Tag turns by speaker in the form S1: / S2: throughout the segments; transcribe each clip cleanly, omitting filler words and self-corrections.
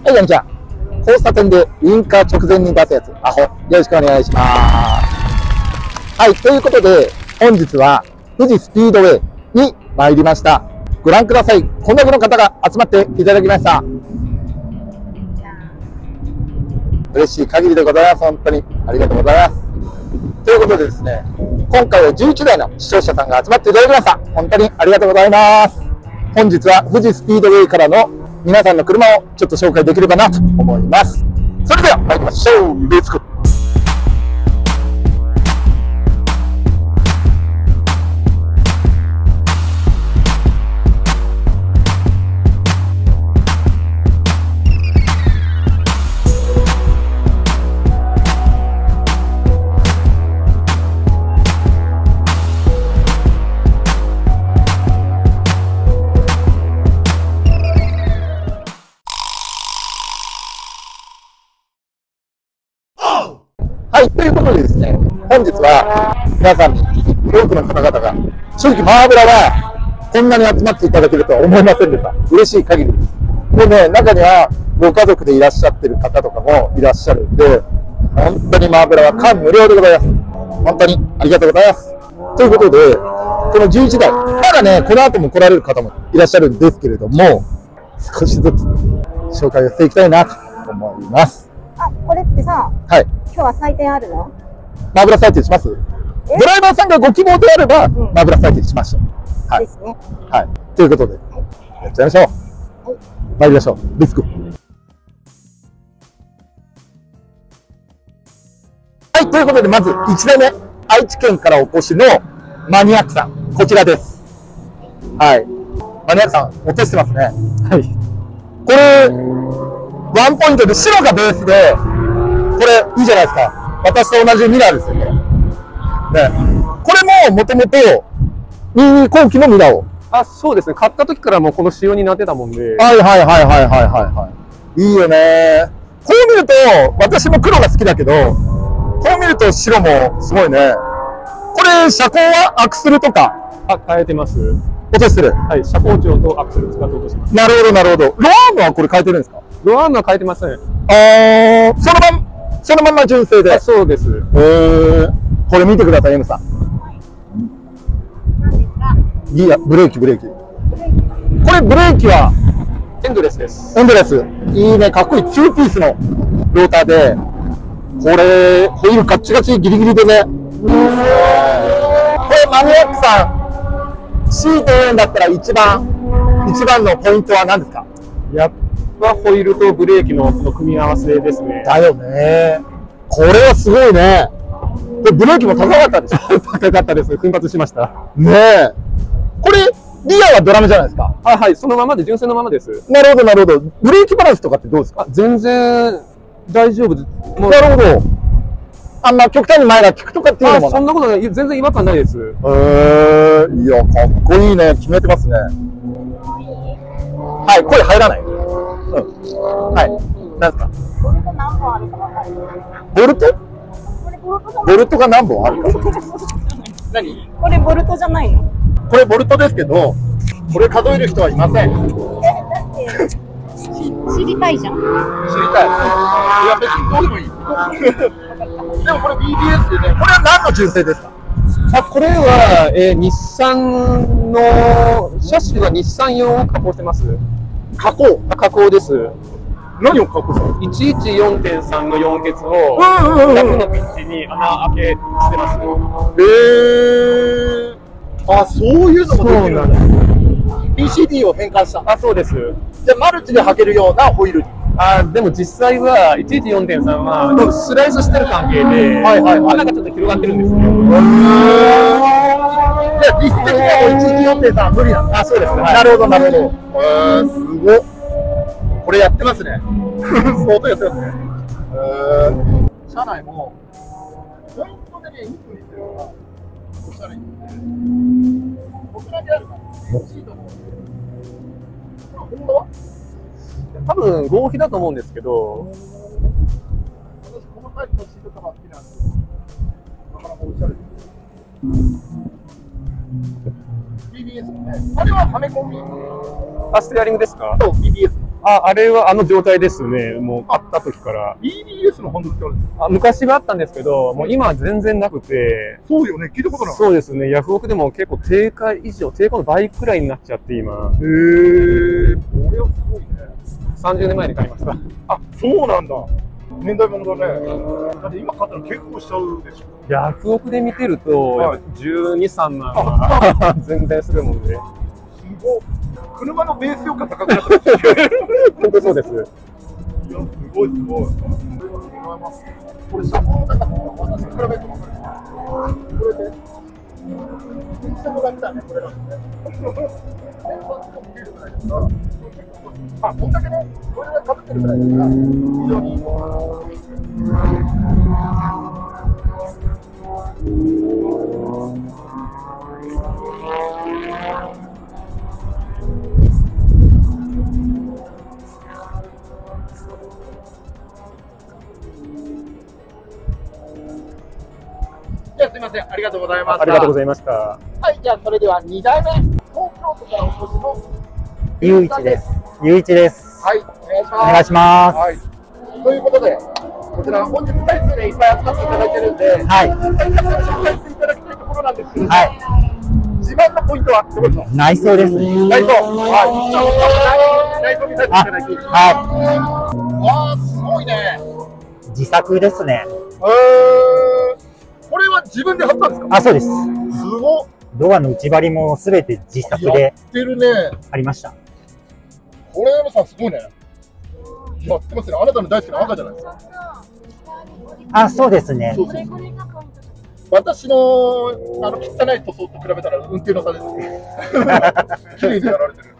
S1: はい、こんにちは。交差点でウインカー直前に出すやつ、アホ。よろしくお願いします。はい、ということで、本日は富士スピードウェイに参りました。ご覧ください。こんだけの方が集まっていただきました。嬉しい限りでございます。本当にありがとうございます。ということでですね、今回は11台の視聴者さんが集まっていただきました。本当にありがとうございます。本日は富士スピードウェイからの皆さんの車をちょっと紹介できればなと思います。それでは参りましょう。レッツゴー。はい、ということでですね、本日は皆さんに多くの方々が、正直マーブラはこんなに集まっていただけるとは思いませんでした。嬉しい限りです。でね、中にはご家族でいらっしゃってる方とかもいらっしゃるんで、本当にマーブラは感無量でございます。本当にありがとうございます。ということで、この11台、まだね、この後も来られる方もいらっしゃるんですけれども、少しずつ紹介をしていきたいなと思います。
S2: あ、これってさ、
S1: はい。
S2: 今日は採点あるの？
S1: マーブラ採点します？ドライバーさんがご希望であれば、マーブラ採点しましょう。はい。ですね。はい。ということで、やっちゃいましょう。はい。参りましょう。レッツゴー。はい。ということで、まず1台目、愛知県からお越しのマニアックさん、こちらです。はい。マニアックさん、落としてますね。はい。これ、ワンポイントで白がベースで、これいいじゃないですか。私と同じミラーですよね。これももともと22後期のミラーを。
S3: あ、そうですね。買った時からもうこの仕様になってたもんで。
S1: はいはいはいはいはいはい。いいよね。こう見ると私も黒が好きだけど、こう見ると白もすごいね。これ車高はアクスルとか
S3: 変えてます。
S1: 落としてる。
S3: はい。車高調とアクセル使って落とします。
S1: なるほどなるほど。ロアームはこれ変えてるんですか？
S3: ロアームは変えてません。
S1: そのまま純正で。
S3: そうです。
S1: これ見てください、M さん。ギア、ブレーキ。これブレーキは
S3: エンドレスです。
S1: エンドレス。いいね、かっこいい。2ピースのローターで、これ、ホイールカッチカチギリギリでね。これマニアックさん、強いて言うんだったら一番のポイントは何ですか？
S3: やっぱホイールとブレーキの組み合わせですね。
S1: だよね。これはすごいね。で、ブレーキも高かったでしょ？
S3: 高かったです。奮発しました。
S1: ねえ。これ、リアはドラムじゃないですか？
S3: はい、そのままで、純正のままです。
S1: なるほど、なるほど。ブレーキバランスとかってどうですか？
S3: 全然大丈夫です。
S1: なるほど。あんま極端に前が効くとかっていうのも
S3: そんなことない。全然違和感ないです。
S1: いや、かっこいいね。決めてますね。はい、声入らない。はい。何ですか？
S2: ボルト何本あるか分かる？
S1: ボルト？ボルトが何本あるか。
S2: 何？これボルトじゃないの？
S1: これボルトですけど、これ数える人はいません。
S2: だって知りたいじゃん。
S1: 知りたい。いや、別にどうでもいい。でもこれ BBS でね、これは何の純正ですか？
S3: これは、日産のシャッシュは日産用を加工してます。
S1: 加工
S3: です。
S1: 何を加工するの
S3: ？114.3 の4ケツをラフのピッチに穴開けしてます。
S1: あ、そういうのもできるんだ。PCD を変換した。
S3: そうです。
S1: じゃあマルチで履けるようなホイールに。
S3: でも実際は 114.3 はスライスしてる関係で、穴がちょっと広がってるんですね。
S1: じゃあ実績でも 114.3 は無理なんだ。
S3: そうです。
S1: なるほどなるほど。すごっ。これやってますね。相当やってますね。車内もポイントでね、いい風にしてるのがおしゃれにね。僕だけあるから欲しいと思う。本当は？
S3: 多分合皮だと思うんですけど、
S1: 私このタイプのシートとか好きなんですよ。なかなかおしゃれです。BBS のね、あれははめ込み。
S3: ステアリングですか？
S1: そう、BBS の。
S3: あれはあの状態ですね。もう買った時から。
S1: BBS のハンドルってあるんですか？
S3: 昔はあったんですけど、もう今は全然なくて。
S1: そうよね、聞いたことない。
S3: そうですね。ヤフオクでも結構定価以上、定価の倍くらいになっちゃって今。
S1: へー、これはすごいね。
S3: 30年前に買いました。
S1: あ、そうなんだ。年代物だね。だって今買ったら結構しちゃうでしょ。
S3: ヤフオクで見てると、
S1: はい、
S3: 12、3万は全然するもんで。
S1: すごい。車のベースより高くなってる。
S3: 本当そうです。
S1: いや、すごいすごい。これ車高だから私に比べると分かる。これで。下もらったね、これなんですね。あ、こんだけね、これがかぶってるぐらいですから、非常にいい。じゃあすみません、ありがとうございました。
S3: ありがとうございました。
S1: はい、じゃあそれでは2代目、東京都からお越しの
S4: ゆういちです。ゆういちです。
S1: はい、お願いします。
S4: お願いします。
S1: はい。ということで、こちら本日回数でいっぱい集まっていただいてるんで、
S4: はい。
S1: 紹介していただきたいところなんですけど、
S4: はい。
S1: 自慢のポイントはどこですか？
S4: 内装ですね。
S1: 内装。はい。じゃあ内装見させていただきます。
S4: は
S1: あー、すごいね。
S4: い。自作ですね。
S1: これは自分で貼ったんですか？
S4: あ、そうです。
S1: すごっ。
S4: ドアの内張りもすべて自作
S1: や
S4: で
S1: ってるね。
S4: ありました。
S1: これ山さんすごいね。やってますね。あなたの大好きな赤じゃないですか。
S4: あ、そうですね。
S1: そうそう。私の汚い塗装と比べたら運転の差ですね。綺麗にやられてる。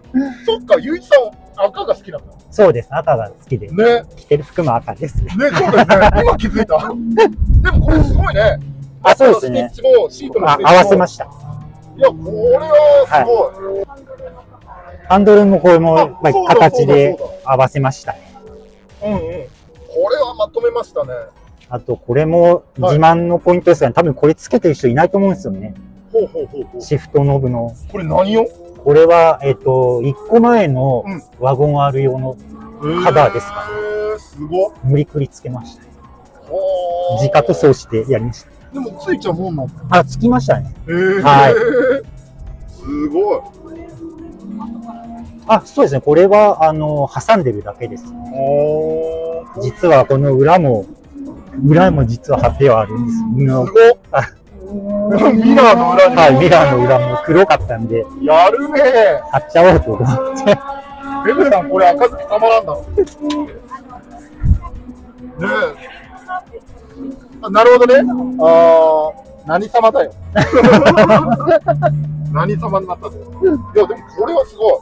S1: そっか、ゆういちさん赤が好きなんだ。
S4: そうです。赤が好きで。
S1: ね。
S4: 着てる服も赤ですね。
S1: ね、そうですね。今気づいた。でもこれすごいね。
S4: あ、そうですね。
S1: ステッチもシートのステッチも
S4: 合わせました。
S1: いや、これはすごい。
S4: ハンドルもこれも形で合わせましたね。
S1: うんうん。これはまとめましたね。
S4: あと、これも自慢のポイントですが、多分これつけてる人いないと思うんですよね。
S1: ほうほうほうほう。
S4: シフトノブの。
S1: これ何よ？
S4: これは、1個前のワゴン R 用のカバーですかね。
S1: すごい。
S4: 無理くりつけました。自家塗装してやりました。
S1: でもついちゃうもんなんだ。
S4: あ、つきましたね。
S1: はい。すごい。
S4: あ、そうですね。これは、挟んでるだけです。実はこの裏も実は貼ってはあるんです。
S1: すごっ。ミラーの裏に。
S4: はい、ミラーの裏も黒かったんで。
S1: やるねー。
S4: 貼っちゃおうと思って。
S1: ベブさん、これ赤ずきたまらんだろ。ねえ。あ、なるほどね。何様だよ。何様になったんだよ。いや、でもこれはすごい。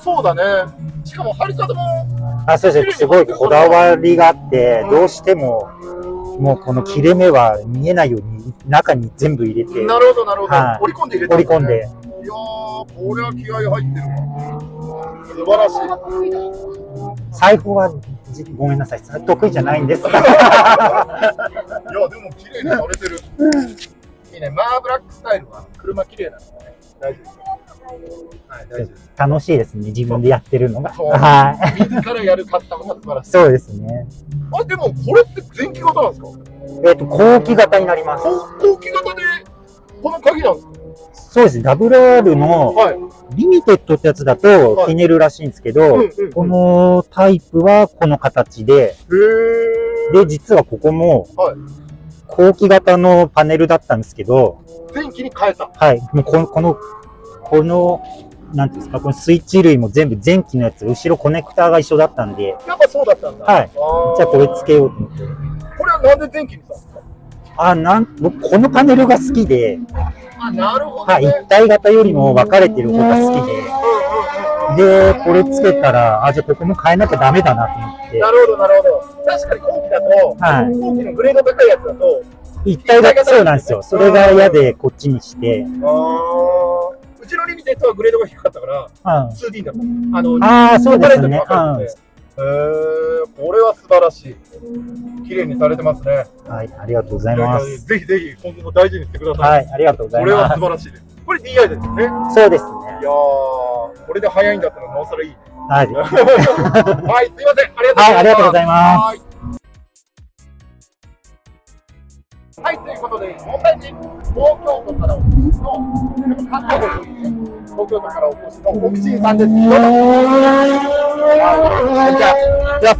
S1: そうだね。しかも貼り方も。
S4: あ、そうですね。すごいこだわりがあって、どうしても、もうこの切れ目は見えないように中に全部入れて。
S1: なるほど、なるほど。折り込んで入れて、
S4: 折り込んで。
S1: いやー、これは気合入ってるわ。素晴らしい。
S4: 裁縫はごめんなさい、得意じゃないんです。いや、でも
S1: 綺麗にされてる。いいね、マーブラックスタイルは車綺麗なんですね。大丈夫です。はい、大丈夫です。
S4: 楽しいですね、自分でやってるのが。
S1: はい。自らやるカスタムが素晴らしい。
S4: そうですね。
S1: あ、でもこれって前期型なんですか？
S4: 後期型になります。
S1: 後期型でこの鍵なんですか？
S4: そうです。WR のリミテッドってやつだとひねるらしいんですけど、このタイプはこの形で、で、実はここも後期型のパネルだったんですけど、
S1: 前期に変えた。
S4: はい。もうこの、なんていうんですか、このスイッチ類も全部前期のやつ、後ろコネクターが一緒だったんで。
S1: やっぱそうだったんだ。
S4: はい。じゃあこれつけようと思って。
S1: これはなんで前期にしたんですか？
S4: 僕このパネルが好きで、
S1: あ、なるほど、ね。
S4: はい、一体型よりも分かれてる方が好きで、で、これつけたら、じゃあここも変えなきゃダメだなと思って。
S1: なるほど、なるほど。確かに後期だと、
S4: はい、
S1: 後期のグレード高いやつだと、
S4: 一体型、そうなんですよ。それが嫌でこっちにして。
S1: うちのリミテッドはグレードが低かったから、2D だった。
S4: そうですね。
S1: これは素晴らしい。綺麗にされてますね。
S4: はい、ありがとうございます。
S1: ぜひぜひ今後も大事にしてください。
S4: はい、ありがとうございます。
S1: これは素晴らしいです。これ DI ですよね。
S4: そうですね。
S1: いやー、これで早いんだったらなおさらいい。
S4: はい。
S1: はい、すいません。ありがとうございます。
S4: はい、ありがとうございます。
S1: はい、ということで、問題人、東京都からお越しの、東京都からお越しのオフシンさんです。どうぞ。じゃあ、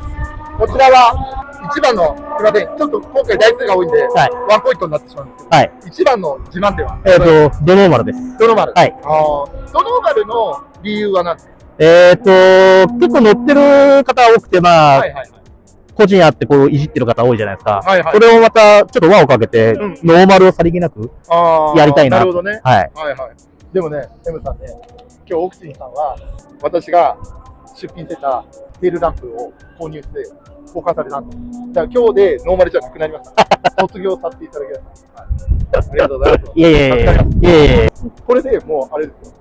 S1: こちらは一番の、すみません、ちょっと今回台数が多いんで、
S4: はい、
S1: ワンポイントになってしまうんですけど、
S4: はい、
S1: 一番の自慢点は
S4: ドノーマルです。
S1: ドノーマル。
S4: はい。
S1: ドノーマルの理由は何ですか？
S4: 結構乗ってる方多くて、まあ、
S1: はいはいはい。
S4: 個人あってこういじってる方多いじゃないですか。
S1: はいはい。
S4: それをまたちょっと輪をかけて、ノーマルをさりげなくやりたいな。
S1: なるほどね。
S4: はい。
S1: はいはい。でもね、M さんね、今日オフシンさんは、私が出品してたテールランプを購入して交換されたんです。だから今日でノーマルじゃなくなりました。卒業させていただきました。はい、ありがとうございます。
S4: いえいえいえ。
S1: これでもうあれですよ。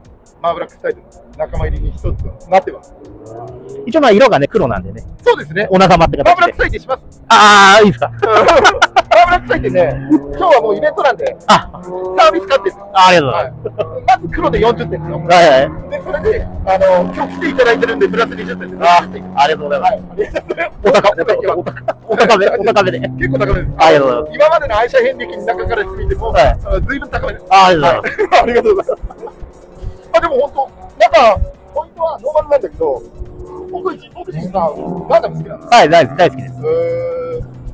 S1: マーブラックスタイルの仲間入りに一つなってます。
S4: 一応まあ色がね、黒なんでね。
S1: そうですね。
S4: お仲間って形で。
S1: マーブラックスタイルします。
S3: ああ、いいですか。
S1: マーブラックスタイルね、今日はもうイベントなんで、サービス買ってるんです。
S3: ありがとうございます。
S1: まず黒で40点ですよ。
S3: はいはい。
S1: で、それで、今日来ていただいてるんで、プラス20点です。
S3: ありがとうございます。
S1: お高めで。結構高めです。
S3: ありがとうございます。
S1: 今までの愛車遍歴の中から見ても、随分高めです。
S3: ありがとうございます。
S1: ありがとうございます。でも本当、なんか、ポイントはノーマルなんだけど、僕自身がガンダム好きなんです。
S3: はい、大好きです。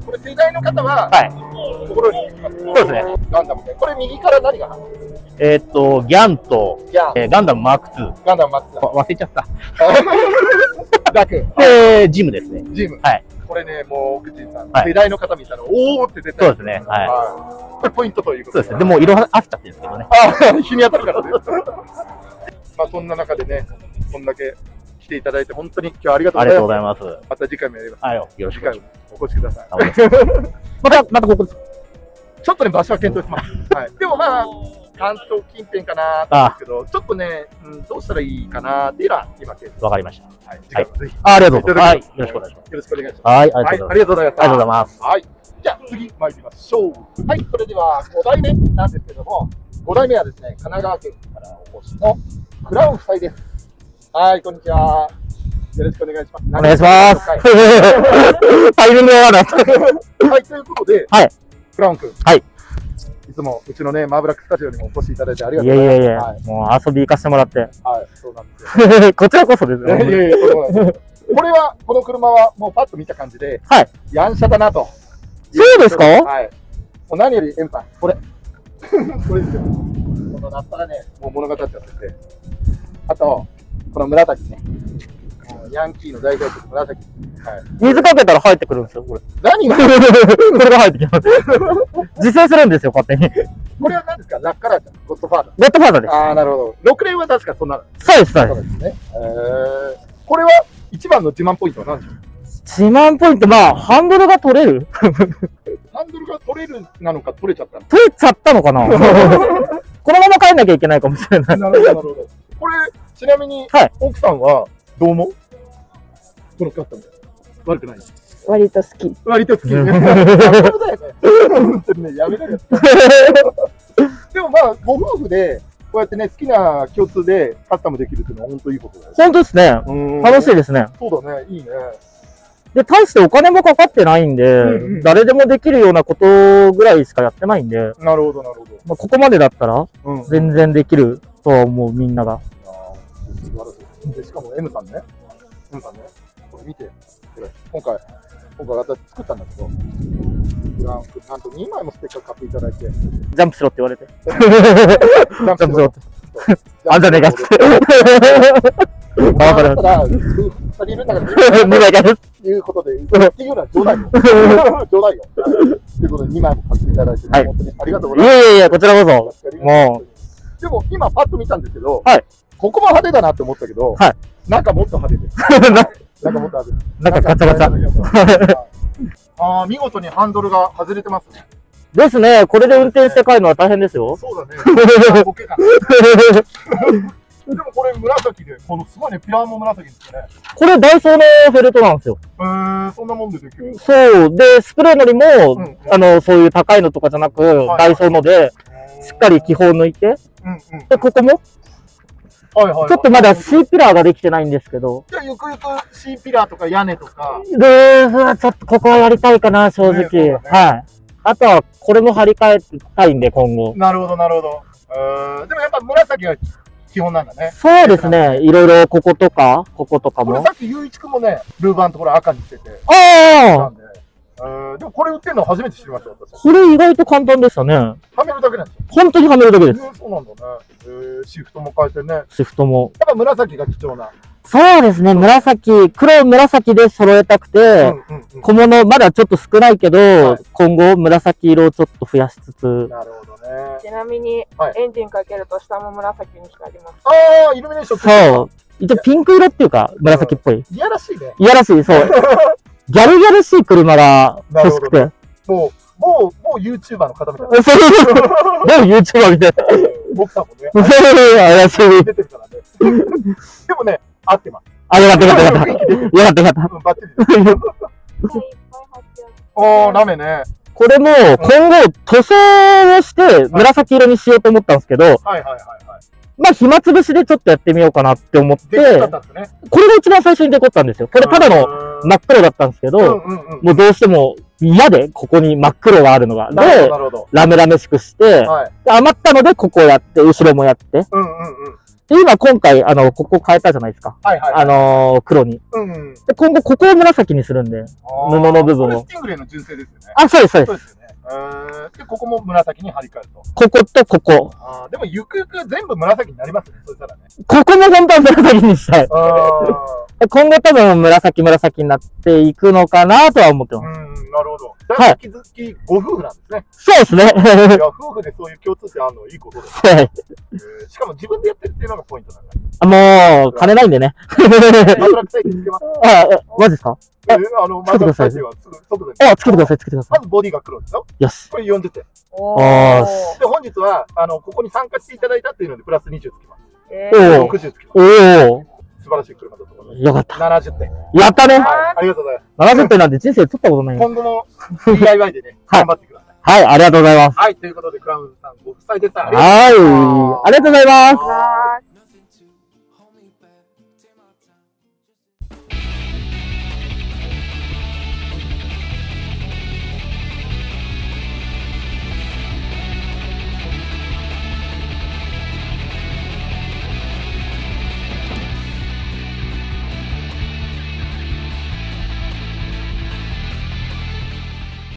S1: これ世代の方は、心に響きます。
S3: そうですね。
S1: ガンダムで。これ右から何が入ってる？
S3: ギャンと、ガンダムマーク2。
S1: ガンダムマーク2。
S3: 忘れちゃった。
S1: ダク。
S3: ジムですね。
S1: ジム。
S3: はい。
S1: これね、もう、奥地さん、世代の方見たら、おーって絶対。
S3: そうですね。はい。
S1: これポイントということ
S3: そうですね。でも、色あせちゃってるんですけどね。
S1: 日に当たるからね。まあ、そんな中でね、こんだけ来ていただいて、本当に今日はありがとうございます。また次回もやります。
S3: はい、よろしく。
S1: お越しください。
S3: またここです。
S1: ちょっとね、場所は検討してます。はい。でもまあ、関東近辺かなと思うんですけど、ちょっとね、どうしたらいいかなっていうのは今、
S3: わかりました。
S1: はい。次回もぜひ。
S3: ありがとうございます。はい。よろしくお願いします。
S1: よろしくお願いします。
S3: はい。
S1: ありがとうございます。ありがとうございます。
S3: はい。
S1: じゃあ次参りましょう。はい。それでは5代目なんですけども、5代目はですね、神奈川県からお越しのクラウン夫妻です。はい、こんにちは。よろしくお願いします。
S3: お願いします。タイミングが悪かった。
S1: はい、ということで、
S3: はい。
S1: クラウン君。
S3: はい。
S1: いつもうちのね、マーブラックスタジオにもお越しいただいてありがとうございます。
S3: いや、もう遊び行かせてもらって。
S1: はい、そうなんですよ。
S3: こちらこそですね。
S1: これは、この車はもうパッと見た感じで、
S3: はい。
S1: ヤンシャだなと。
S3: そうですか？
S1: はい。もう何より、エムさん、これ。これですよ。このラッパがね、もう物語っちゃってて。あと、この紫ね。ヤンキーの代表曲、紫。はい。
S3: 水かけたら入ってくるんですよ、これ。
S1: 何が
S3: これが入ってきます。実践するんですよ、勝手に。
S1: これは何ですか？ラッカラーちゃん、ゴッドファーザー。
S3: ゴッドファーザーです。
S1: ああ、なるほど。6連は確かそんなの。
S3: そうです、そう
S1: ですね。これは一番の自慢ポイントは何ですか？
S3: 自慢ポイント、まあ、ハンドルが取れる
S1: ハンドルが取れるなのか取れちゃったの？
S3: 取れちゃったのかなこのまま帰んなきゃいけないかもしれない。
S1: なるほど、なるほど。これ、ちなみに、奥さんはどう思う？このカッター悪くない？
S2: 割と好き。
S1: 割と好き。そうだよね。本当にね、やめなよ。でもまあ、ご夫婦で、こうやってね、好きな共通でカスタムできるっていうのは本当いいことだよ。
S3: 本当ですね。楽しいですね。
S1: そうだね、いいね。
S3: で、大してお金もかかってないんで、誰でもできるようなことぐらいしかやってないんで。
S1: なるほど、なるほど。
S3: まあ、ここまでだったら、全然できるとは思う、みんなが。
S1: 素晴らしい。で、しかも M さんね。M さんね。これ見て。今回私作ったんだけど、なんと2枚もステッカー買っていただいて。ジ
S3: ャンプしろって言われて。
S1: ジャンプしろって。
S3: あんじゃねえかって。
S1: だから、2人いるんだから、
S3: 2枚かです。
S1: いうことで、っていうのは冗談よ。冗談よ。ということで、2枚も買っていただいて、本当にありがとうございます。
S3: いやいや、こちらこそ。も
S1: う。でも、今パッと見たんですけど、ここも派手だなって思ったけど、中もっと派手です。中もっと派手です。
S3: 中ガチャガチャ。
S1: ああ、見事にハンドルが外れてますね。
S3: ですね。これで運転して帰るのは大変ですよ。
S1: そうだね。ボケかな。でもこれ紫で、このすごいね、ピラーも紫ですね。
S3: これダイソーのフェルトなんですよ。
S1: そんなもんでできる。
S3: そう。で、スプレーのりも、そういう高いのとかじゃなく、ダイソーので、
S5: しっかり気泡抜いて、で、ここも、
S1: はいはい。
S5: ちょっとまだ C ピラーができてないんですけど、
S1: じゃあ、ゆくゆく C ピラーとか屋根とか。
S5: で、ちょっとここはやりたいかな、正直。
S1: ね
S5: はい。あとは、これも張り替えたいんで、今後。
S1: なるほど、なるほど。でもやっぱ紫が基本なんだね。
S5: そうですね。いろいろこことかも。
S1: これさっきゆういちくんもね、ルーバーのところ赤にしてて。
S5: ああ
S1: なんで。でもこれ売ってるの初めて知りました、私。
S5: これ意外と簡単でしたね。
S1: はめるだけなんですよ。
S5: 本当にはめるだけです。
S1: そうなんだね。シフトも変えてね。
S5: シフトも。
S1: やっぱ紫が貴重な。
S5: そうですね。黒紫で揃えたくて、小物まだちょっと少ないけど、今後紫色をちょっと増やしつつ。
S1: なるほどね。
S6: ちなみに、エンジンかけると下も紫に光ります。
S1: ああ、イルミネーション。
S5: そう。一応ピンク色っていうか、紫っぽい。
S1: いやらしいね。
S5: いやらしい、そう。ギャルギャルしい車が欲しくて。
S1: もう YouTuber の方みたいな。
S5: そう。もう YouTuber みたいな。
S1: 僕さんもね。
S5: 怪しい。
S1: 出てるからね。でもね、合ってます。
S5: あ、よかったよかったよかった。よかったよかった。
S1: バッチリです。おー、ラメね。
S5: これも今後塗装をして紫色にしようと思ったんですけど、まあ暇つぶしでちょっとやってみようかなって思って、これが一番最初にデコったんですよ。これただの真っ黒だったんですけど、もうどうしても嫌で、ここに真っ黒があるのが。で、ラメラメしくして、余ったのでここやって、後ろもやって。で、今回、ここ変えたじゃないですか。黒に。で、今後ここを紫にするんで、布の部分を。
S1: スティングレイの純正ですよね。
S5: あ、そうです、そうです。
S1: で、ここも紫に張り替えると。
S5: こことここ。
S1: でも、ゆくゆく全部紫になりますね、そしたらね。
S5: ここも本当は紫にしたい。今後多分紫になっていくのかなとは思ってます。
S1: なるほど。はい。引き続きご夫婦なんですね。
S5: そうですね。
S1: いや、夫婦でそういう共通点あるのいいことです。はい。しかも自分でやってるっていうのがポイントなんだ。
S5: もう、金ないんでね。
S1: マトラクサイつけます。
S5: マジですか？
S1: マトラクサイはすぐ速度で。
S5: つけてください、つけてください。
S1: まずボディが黒ですよ。
S5: よし。
S1: これ40点。で、本日は、ここに参加していただいたっていうので、プラス20つきます。60つきます。素晴らしい車だと思います。
S5: よかった。
S1: 70点。
S5: やったね。
S1: ありがとうございます。
S5: 70点なんて人生取ったことない。
S1: 今後も DIY でね、頑張ってください。
S5: はい、ありがとうございます。
S1: はい、ということで、クラウンさんご夫妻でした。
S5: はい、ありがとうございます。